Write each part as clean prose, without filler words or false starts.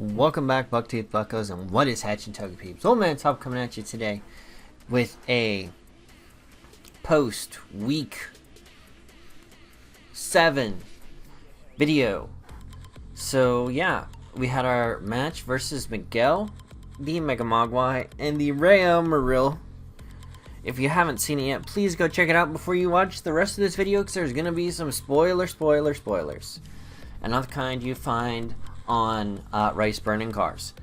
Welcome back, Bucktooth Buckos, and what is hatching Tuggy Peeps? OldManTup coming at you today with a post-week 7 video. So, yeah, we had our match versus Miguel, the Mega Mogwai, and the Real Maril. If you haven't seen it yet, please go check it out before you watch the rest of this video, because there's going to be some spoilers. Another kind you find on rice burning cars.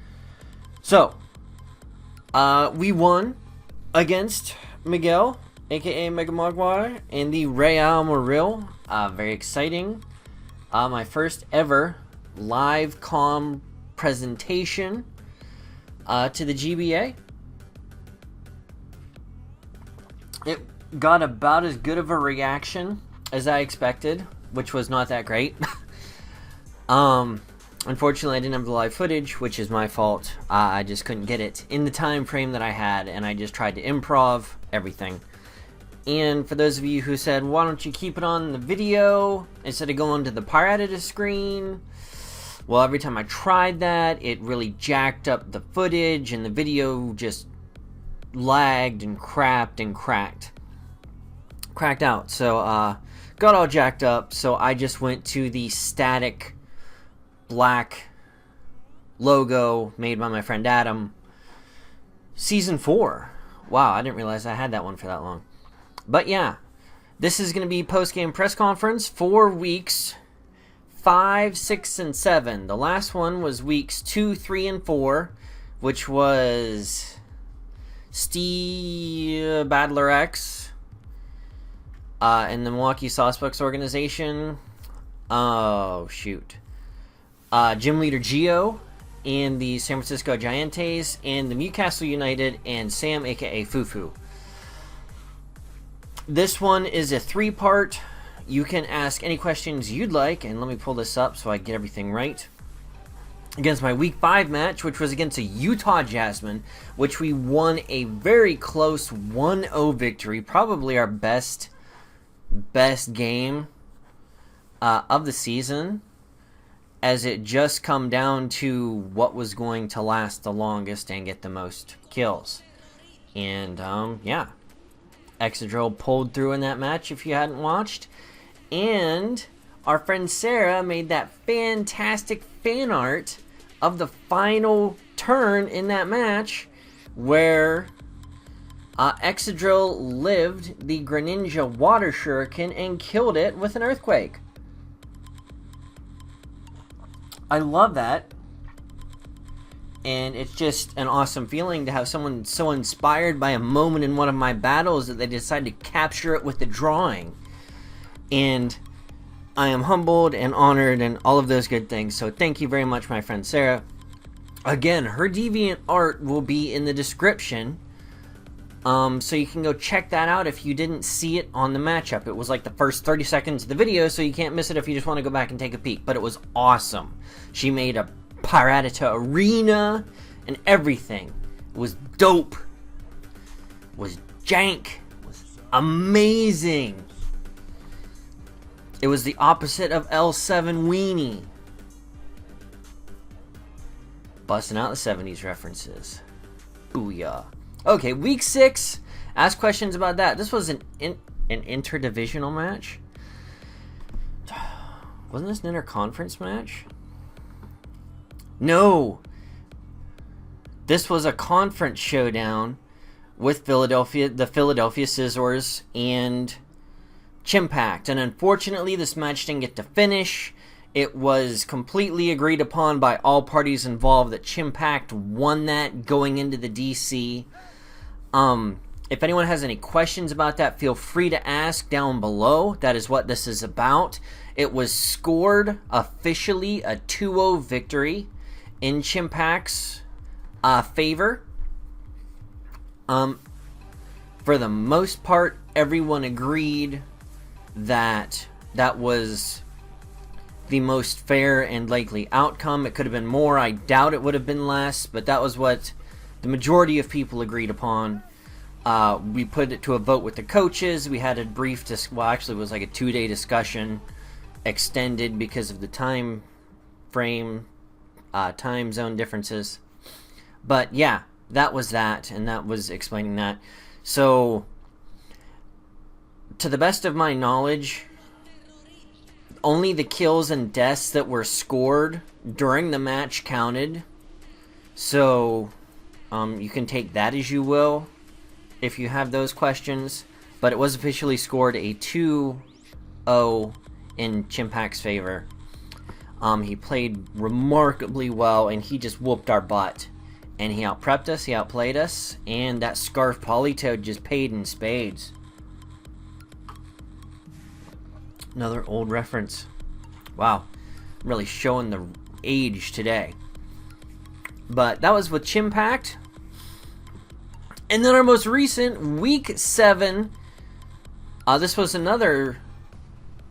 So we won against Miguel, aka Mega Mogwai, and the Real Maril. Very exciting. My first ever live comm presentation to the GBA. It got about as good of a reaction as I expected, which was not that great. Unfortunately, I didn't have the live footage, which is my fault. I just couldn't get it in the time frame that I had, and I just tried to improv everything. And for those of you who said, why don't you keep it on the video instead of going to the pirated screen? Well, every time I tried that, it really jacked up the footage, and the video just lagged and crapped and cracked out. So, got all jacked up, so I just went to the static black logo made by my friend Adam. Season 4. Wow, I didn't realize I had that one for that long. But yeah, this is going to be post-game press conference. 4 weeks, 5, 6, and 7. The last one was weeks 2, 3, and 4, which was Steve Badler X and the Milwaukee Saucebucks organization. Oh, shoot. Gym Leader Gio and the San Francisco Giants and the Newcastle United and Sam, aka Fufu. This one is a 3-part. You can ask any questions you'd like, and let me pull this up so I get everything right. Against my Week 5 match, which was against a Utah Jasmine, which we won a very close 1-0 victory, probably our best game of the season, as it just come down to what was going to last the longest and get the most kills. And yeah, Excadrill pulled through in that match if you hadn't watched. And our friend Sarah made that fantastic fan art of the final turn in that match where Excadrill lived the Greninja Water Shuriken and killed it with an Earthquake. I love that, and it's just an awesome feeling to have someone so inspired by a moment in one of my battles that they decide to capture it with the drawing. And I am humbled and honored and all of those good things, so thank you very much, my friend Sarah. Again, her deviant art will be in the description, so you can go check that out if you didn't see it on the matchup. It was like the first 30 seconds of the video, so you can't miss it if you just want to go back and take a peek. But it was awesome. She made a Piratta arena and everything. It was dope. It was jank. It was amazing. It was the opposite of L7 Weenie. Busting out the 70s references. Booyah. Okay, week 6. Ask questions about that. This was an interdivisional match. Wasn't this an interconference match? No. This was a conference showdown with the Philadelphia Scissors and Chimpact. And unfortunately, this match didn't get to finish. It was completely agreed upon by all parties involved that Chimpact won that going into the DC. If anyone has any questions about that, feel free to ask down below. That is what this is about. It was scored officially a 2-0 victory in Chimpact's favor. For the most part, everyone agreed that that was the most fair and likely outcome. It could have been more. I doubt it would have been less, but that was what the majority of people agreed upon. We put it to a vote with the coaches. We had a brief, well, actually it was like a 2-day discussion, extended because of the time frame time zone differences. But yeah, that was that, and that was explaining that. So, to the best of my knowledge, only the kills and deaths that were scored during the match counted. So, you can take that as you will if you have those questions. But it was officially scored a 2-0 in Chimpak's favor. He played remarkably well, and he just whooped our butt. And he outprepped us, he outplayed us, and that Scarf Polytoad just paid in spades. Another old reference. Wow, really showing the age today. But that was with Chimpak. And then our most recent, Week 7. This was another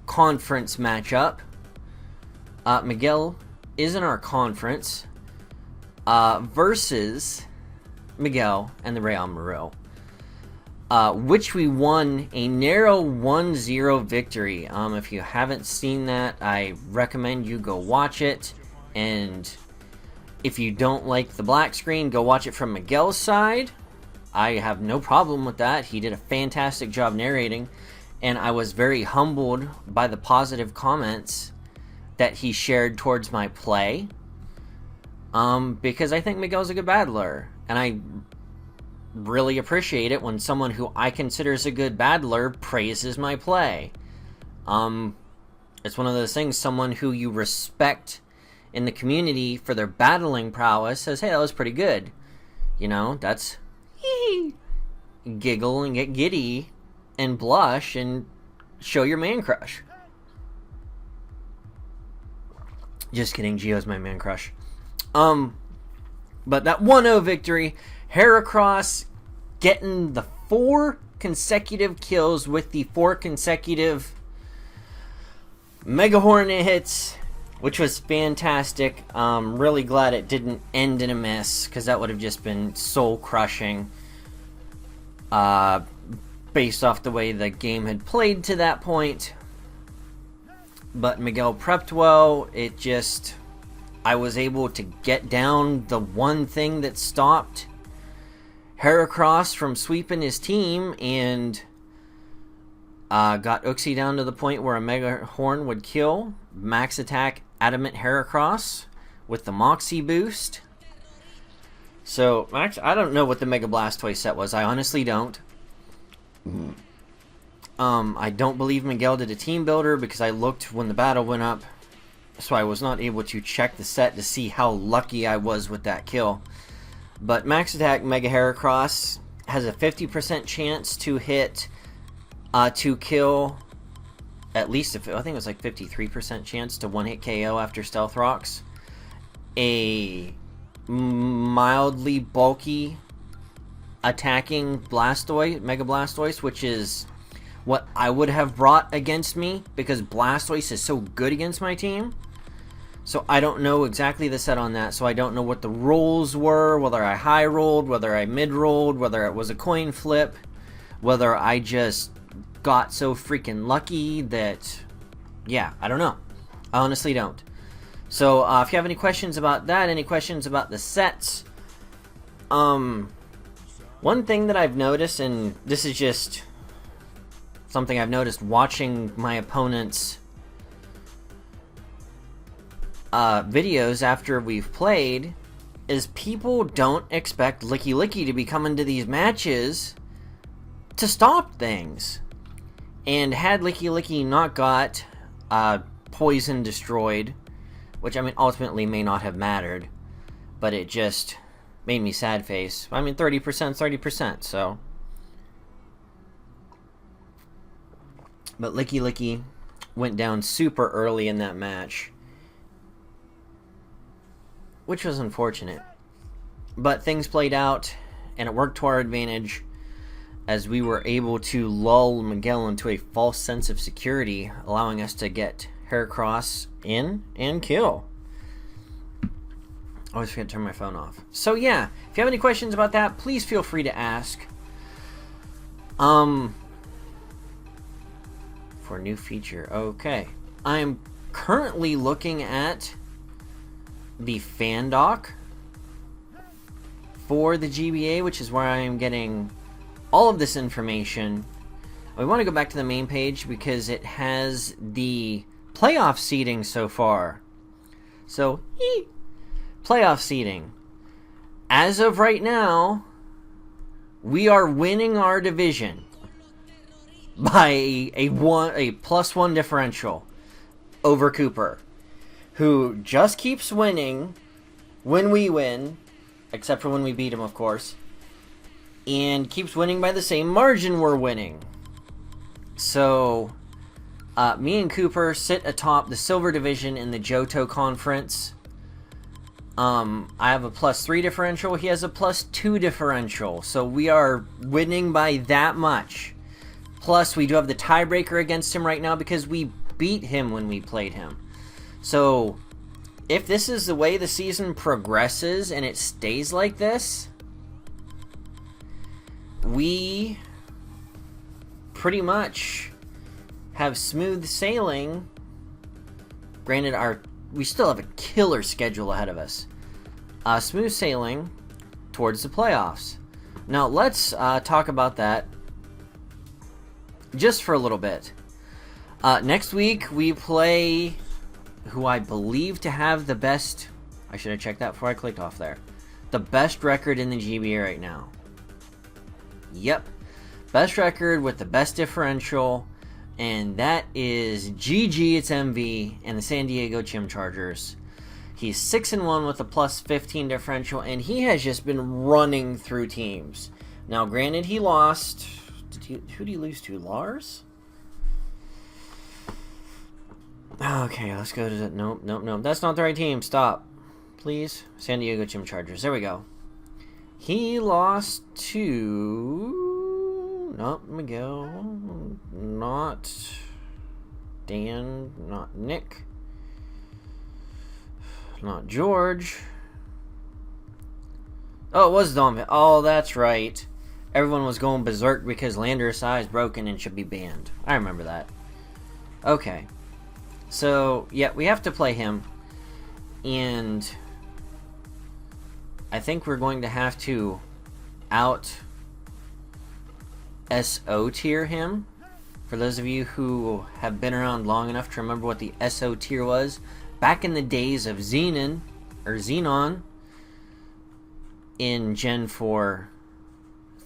conference matchup. Miguel is in our conference. Versus Miguel and the Real Muro. Which we won a narrow 1-0 victory. If you haven't seen that, I recommend you go watch it. And if you don't like the black screen, go watch it from Miguel's side. I have no problem with that. He did a fantastic job narrating. And I was very humbled by the positive comments that he shared towards my play. Because I think Miguel's a good battler. And I really appreciate it when someone who I consider is a good battler praises my play. It's one of those things, someone who you respect in the community for their battling prowess says, hey, that was pretty good. You know, that's giggle and get giddy and blush and show your man crush. Just kidding, Gio's my man crush. But that 1-0 victory, Heracross getting the 4 consecutive kills with the 4 consecutive Mega Hornet hits, which was fantastic. Really glad it didn't end in a miss, because that would have just been soul crushing. Based off the way the game had played to that point. But Miguel prepped well. I was able to get down the one thing that stopped Heracross from sweeping his team, and got Uxie down to the point where a Mega Horn would kill. Max attack Adamant Heracross with the Moxie boost. So, I don't know what the Mega Blastoise set was. I honestly don't. I don't believe Miguel did a team builder because I looked when the battle went up. So I was not able to check the set to see how lucky I was with that kill. But Max Attack Mega Heracross has a 50% chance to hit, to kill, at least, I think it was like 53% chance to one-hit KO after Stealth Rocks. A mildly bulky attacking Blastoise, Mega Blastoise, which is what I would have brought against me because Blastoise is so good against my team. So I don't know exactly the set on that, so I don't know what the rolls were, whether I high rolled, whether I mid rolled, whether it was a coin flip, whether I just got so freaking lucky that, yeah, I don't know. I honestly don't. So if you have any questions about that, any questions about the sets, one thing that I've noticed, and this is just something I've noticed watching my opponents' videos after we've played, is people don't expect Licky Licky to be coming to these matches to stop things. And had Licky Licky not got poison destroyed, which I mean ultimately may not have mattered, but it just made me sad face. I mean 30%, 30%, so. But Licky Licky went down super early in that match, which was unfortunate. But things played out, and it worked to our advantage, as we were able to lull Miguel into a false sense of security, allowing us to get Heracross in and kill. I always forget to turn my phone off. So yeah, if you have any questions about that, please feel free to ask. For a new feature, okay. I'm currently looking at the fan doc for the GBA, which is where I am getting all of this information. We want to go back to the main page because it has the playoff seeding so far. So, playoff seeding. As of right now, we are winning our division by a +1 differential over Cooper, who just keeps winning when we win, except for when we beat him, of course, and keeps winning by the same margin we're winning. So, me and Cooper sit atop the Silver Division in the Johto Conference. I have a +3 differential. He has a +2 differential. So we are winning by that much. Plus, we do have the tiebreaker against him right now because we beat him when we played him. So, if this is the way the season progresses and it stays like this, we pretty much have smooth sailing. Granted, we still have a killer schedule ahead of us. Smooth sailing towards the playoffs. Now, let's talk about that just for a little bit. Next week, we play who I believe to have the best... I should have checked that before I clicked off there. The best record in the GBA right now. Yep. Best record with the best differential. And that is GG, it's MV, and the San Diego Chim Chargers. He's 6-1 with a +15 differential, and he has just been running through teams. Now, granted, he lost... who did he lose to? Lars? Okay, let's go to the... Nope. That's not the right team. Stop. Please. San Diego Chim Chargers. There we go. He lost to... Nope, let me go. Not Dan, not Nick, not George. Oh, it was Dom. Oh, that's right. Everyone was going berserk because Lander's eye is broken and should be banned. I remember that. Okay. So, yeah, we have to play him. And I think we're going to have to SO tier him. For those of you who have been around long enough to remember what the SO tier was, back in the days of Xenon in Gen 4,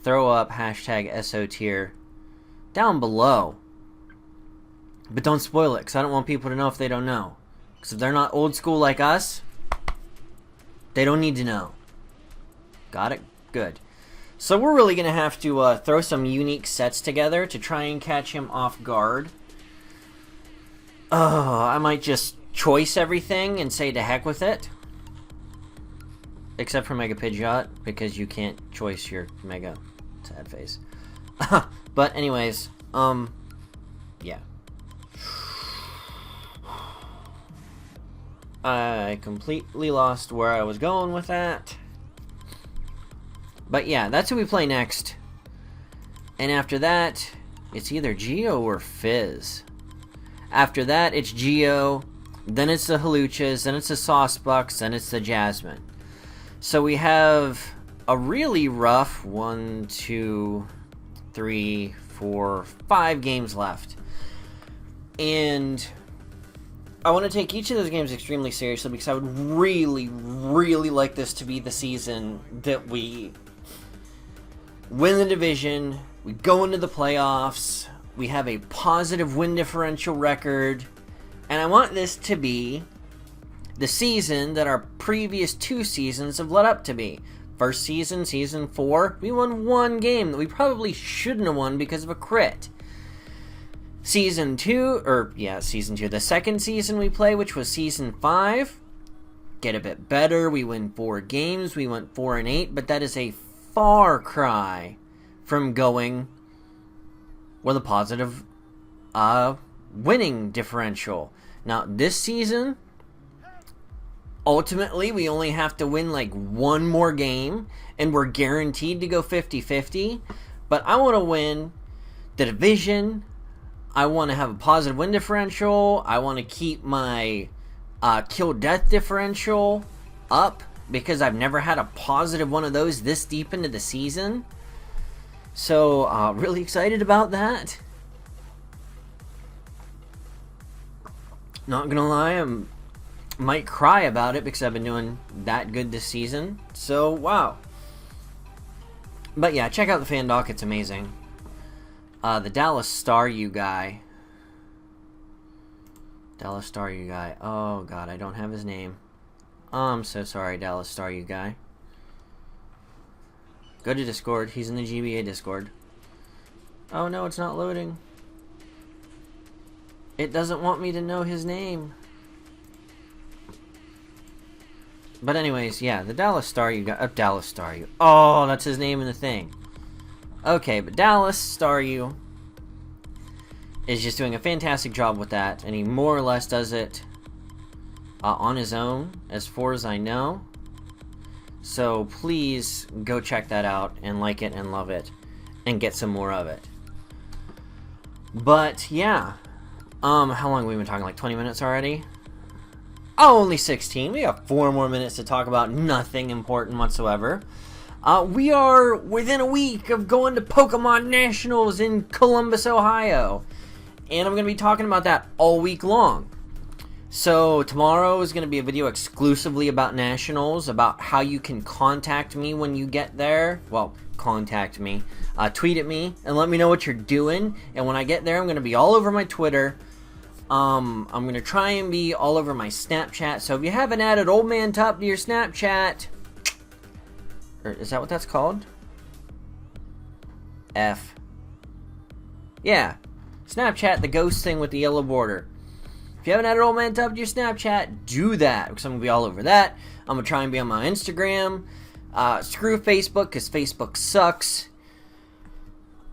throw up #SO tier down below. But don't spoil it, because I don't want people to know if they don't know. Because if they're not old school like us, they don't need to know. Got it? Good. So we're really going to have to throw some unique sets together to try and catch him off guard. I might just choice everything and say to heck with it. Except for Mega Pidgeot, because you can't choice your Mega. Sad face. But anyways, yeah. I completely lost where I was going with that. But yeah, that's who we play next. And after that, it's either Geo or Fizz. After that, it's Geo, then it's the Haluchas, then it's the Saucebucks, then it's the Jasmine. So we have a really rough 1, 2, 3, 4, 5 games left. And I want to take each of those games extremely seriously because I would really, really like this to be the season that we win the division, we go into the playoffs, we have a positive win differential record, and I want this to be the season that our previous 2 seasons have led up to be. First season, Season 4, we won 1 game that we probably shouldn't have won because of a crit. Season 2, the second season we play, which was Season 5, get a bit better, we win 4 games, we went 4-8, but that is a far cry from going with a positive winning differential. Now, this season, ultimately, we only have to win like 1 more game, and we're guaranteed to go 50-50, but I want to win the division. I want to have a positive win differential. I want to keep my kill-death differential up because I've never had a positive one of those this deep into the season. So, really excited about that. Not gonna lie, I might cry about it because I've been doing that good this season. So, wow. But yeah, check out the fan doc, it's amazing. The Dallas Star You guy. Dallas Star You guy. Oh god, I don't have his name. I'm so sorry, Dallas Star You guy. Go to Discord. He's in the GBA Discord. Oh no, it's not loading. It doesn't want me to know his name. But anyways, yeah, the Dallas Star You guy. Dallas Star You. Oh, that's his name in the thing. Okay, but Dallas Star You is just doing a fantastic job with that, and he more or less does it on his own, as far as I know. So please go check that out and like it and love it and get some more of it. But yeah, how long have we been talking? Like 20 minutes already? Oh, only 16. We got 4 more minutes to talk about nothing important whatsoever. We are within a week of going to Pokemon Nationals in Columbus, Ohio. And I'm going to be talking about that all week long. So tomorrow is going to be a video exclusively about Nationals, about how you can contact me when you get there. Well, contact me. Tweet at me and let me know what you're doing. And when I get there, I'm going to be all over my Twitter. I'm going to try and be all over my Snapchat. So if you haven't added OldManTup to your Snapchat... Or is that what that's called? F. Yeah. Snapchat, the ghost thing with the yellow border. If you haven't added OldManTup to your Snapchat, do that. Because I'm going to be all over that. I'm going to try and be on my Instagram. Screw Facebook, because Facebook sucks.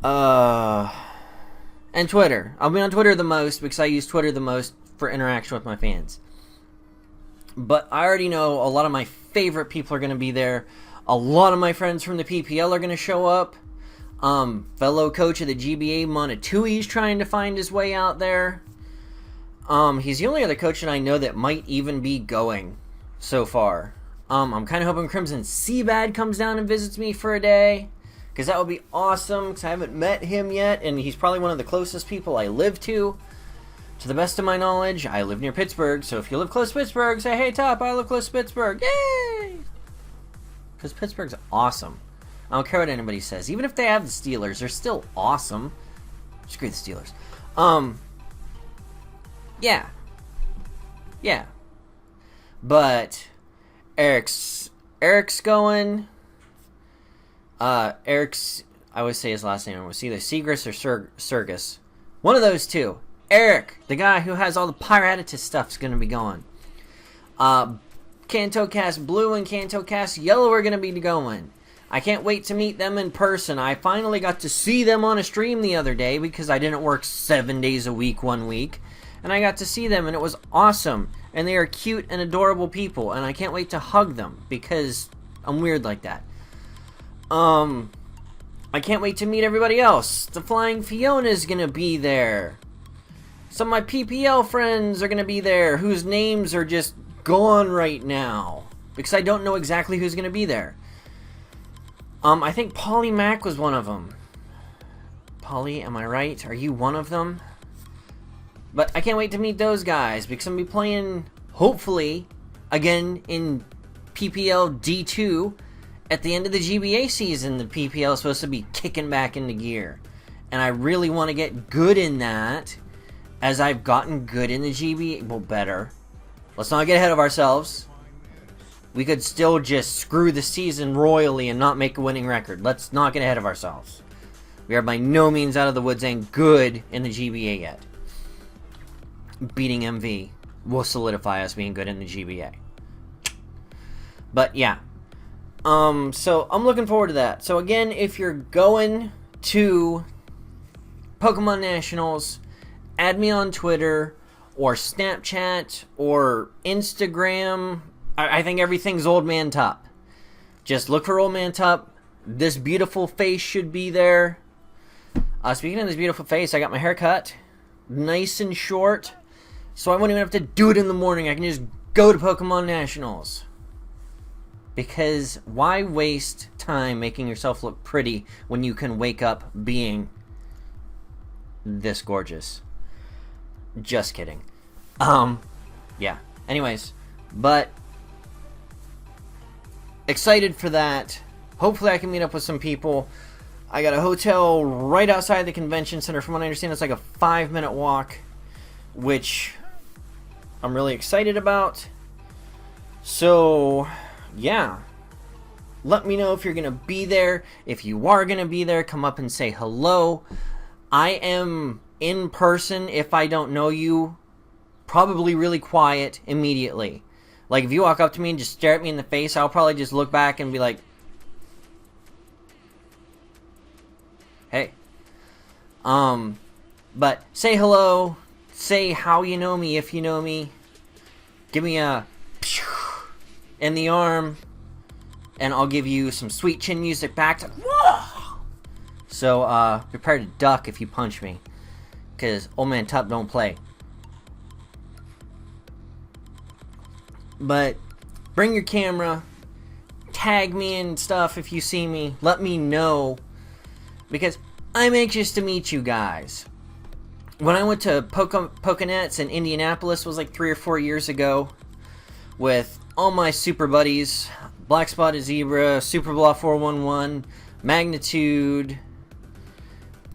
And Twitter. I'll be on Twitter the most, because I use Twitter the most for interaction with my fans. But I already know a lot of my favorite people are going to be there. A lot of my friends from the PPL are going to show up. Fellow coach of the GBA, Monatui's trying to find his way out there. He's the only other coach that I know that might even be going so far. I'm kind of hoping Crimson Seabad comes down and visits me for a day, because that would be awesome, because I haven't met him yet, and he's probably one of the closest people I live to. To the best of my knowledge, I live near Pittsburgh, so if you live close to Pittsburgh, say, hey, Top, I live close to Pittsburgh. Yay! Because Pittsburgh's awesome. I don't care what anybody says. Even if they have the Steelers, they're still awesome. Screw the Steelers. Yeah. Yeah. But Eric's going. Eric's, I always say his last name. It was either Segrist or Sergus. One of those two. Eric, the guy who has all the Pyratitus stuff, is going to be going. Kanto Cast Blue and Kanto Cast Yellow are going to be going. I can't wait to meet them in person. I finally got to see them on a stream the other day because I didn't work 7 days a week one week. And I got to see them and it was awesome. And they are cute and adorable people. And I can't wait to hug them because I'm weird like that. I can't wait to meet everybody else. The Flying Fiona's going to be there. Some of my PPL friends are going to be there whose names are just gone right now because I don't know exactly who's going to be there. I think Polly Mac was one of them. Polly, am I right? Are you one of them? But I can't wait to meet those guys because I'm going to be playing, hopefully, again in PPL D2 at the end of the GBA season. The PPL is supposed to be kicking back into gear. And I really want to get good in that as I've gotten good in the GBA. Well, better. Let's not get ahead of ourselves. We could still just screw the season royally and not make a winning record. Let's not get ahead of ourselves. We are by no means out of the woods and good in the GBA yet. Beating MV will solidify us being good in the GBA. But yeah. So I'm looking forward to that. So again, if you're going to Pokemon Nationals, add me on Twitter or Snapchat or Instagram. I think everything's OldManTup. Just look for OldManTup. This beautiful face should be there. Speaking of this beautiful face, I got my hair cut. Nice and short. So I won't even have to do it in the morning. I can just go to Pokemon Nationals. Because why waste time making yourself look pretty when you can wake up being this gorgeous? Just kidding. Yeah. Anyways, but excited for that. Hopefully I can meet up with some people. I got a hotel right outside the convention center. From what I understand, it's like a 5-minute walk, which I'm really excited about. So, yeah. Let me know if you're going to be there. If you are going to be there, come up and say hello. I am in person. If I don't know you, probably really quiet immediately. Like, if you walk up to me and just stare at me in the face, I'll probably just look back and be like, hey. But say hello. Say how you know me if you know me. Give me a in the arm. And I'll give you some sweet chin music back. Whoa! So, prepare to duck if you punch me. Because OldManTup don't play. But bring your camera. Tag me and stuff if you see me. Let me know. Because I'm anxious to meet you guys. When I went to Pokénets in Indianapolis was like 3 or 4 years ago. With all my super buddies. Black Spotted Zebra, Superblaw 411, Magnitude,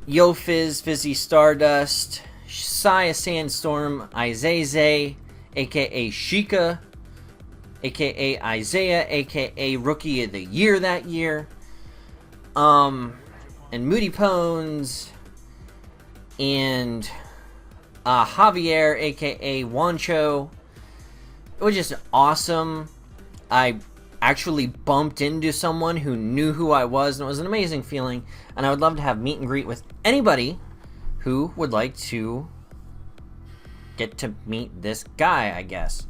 Yo-Fizz, Fizzy Stardust, Saya Sandstorm, Izeze, aka Sheikah, aka Isaiah, aka Rookie of the Year that year, and Moody Pones, and Javier, aka Wancho. It was just awesome. I actually bumped into someone who knew who I was, and it was an amazing feeling. And I would love to have meet and greet with anybody who would like to get to meet this guy, I guess.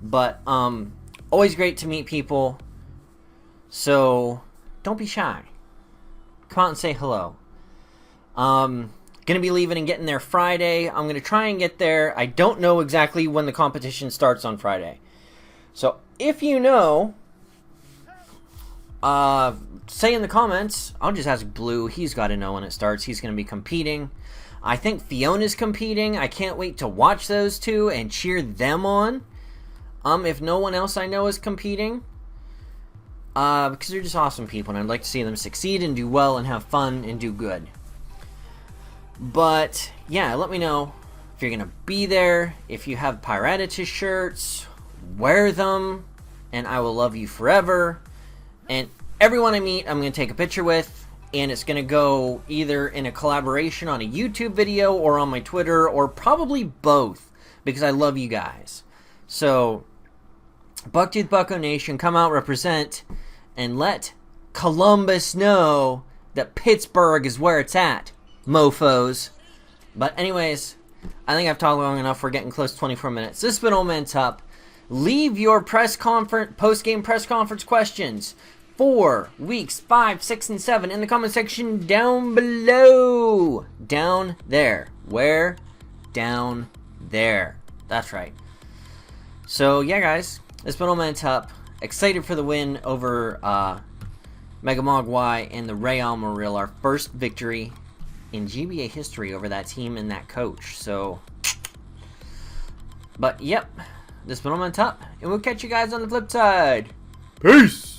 But always great to meet people, so don't be shy. Come out and say hello. Gonna be leaving and getting there Friday. I'm gonna try and get there. I don't know exactly when the competition starts on Friday, so if you know, say in the comments. I'll just ask Blue. He's got to know when it starts. He's going to be competing. I think Fiona's competing. I can't wait to watch those two and cheer them on. If no one else I know is competing. Because they're just awesome people, and I'd like to see them succeed and do well and have fun and do good. But, yeah, let me know if you're going to be there. If you have Piratus shirts, wear them, and I will love you forever. And everyone I meet, I'm going to take a picture with, and it's going to go either in a collaboration on a YouTube video or on my Twitter, or probably both, because I love you guys. So, Bucktooth Bucko Nation, come out, represent, and let Columbus know that Pittsburgh is where it's at, mofos. But anyways, I think I've talked long enough. We're getting close to 24 minutes. This has been OldManTup. Leave your post-game press conference questions for weeks 5, 6, and 7 in the comment section down below. Down there. Where? Down there. That's right. So, yeah, guys. It's been OldManTup. Excited for the win over Mega Mogwai and the Ray Almaril. Our first victory in GBA history over that team and that coach. So, but, yep. This has been OldManTup, and we'll catch you guys on the flip side. Peace!